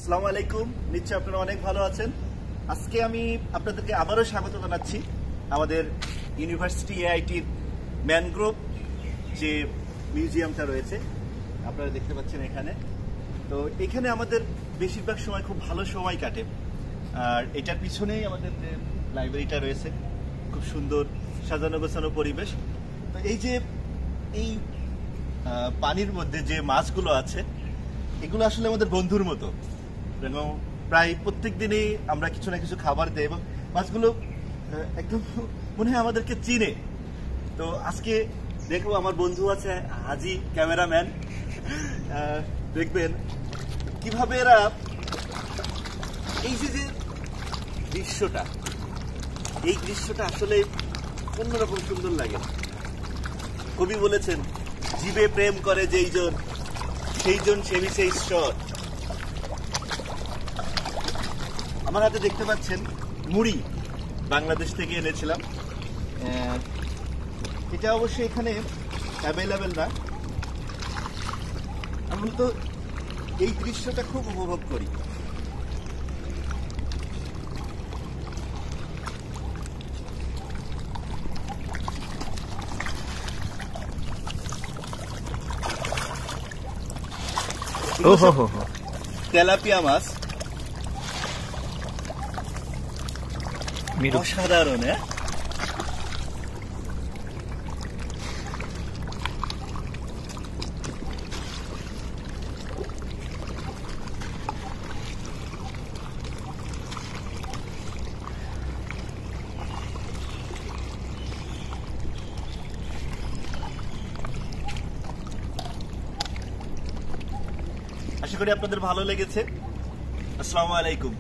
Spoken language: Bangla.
আসসালামু আলাইকুম। নিশ্চয়ই আপনারা অনেক ভালো আছেন। আজকে আমি আপনাদেরকে আবারও স্বাগত জানাচ্ছি আমাদের ইউনিভার্সিটি এআইটির ম্যানগ্রোভ যে মিউজিয়ামটা রয়েছে, আপনারা দেখতে পাচ্ছেন এখানে। তো এখানে আমাদের বেশিরভাগ সময় খুব ভালো সময় কাটে। আর এটার পিছনেই আমাদের যে লাইব্রেরিটা রয়েছে, খুব সুন্দর সাজানো গোছানো পরিবেশ। তো এই যে এই পানির মধ্যে যে মাছগুলো আছে, এগুলো আসলে আমাদের বন্ধুর মতো, এবং প্রায় প্রত্যেক দিনই আমরা কিছু না কিছু খাবার দেই এবং মাছগুলো একদম মনে হয় আমাদেরকে চিনে। তো আজকে দেখবো আমার বন্ধু আছে হাজি ক্যামেরাম্যান, দেখবেন কিভাবে এরা এই যে দৃশ্যটা, এই দৃশ্যটা আসলে অন্যরকম সুন্দর লাগে। কবি বলেছেন, জীবে প্রেম করে যেই জন, সেই জন সেবিছে ঈশ্বর। আমার হাতে দেখতে পাচ্ছেন মুড়ি, বাংলাদেশ থেকে এনেছিলাম। এটা অবশ্যই এখানে অ্যাভেলেবেল না। আমি তো এই দৃশ্যটা খুব উপভোগ করি। তেলাপিয়া মাছ, অসাধারণ। আশা করি আপনাদের ভালো লেগেছে। আসসালামু আলাইকুম।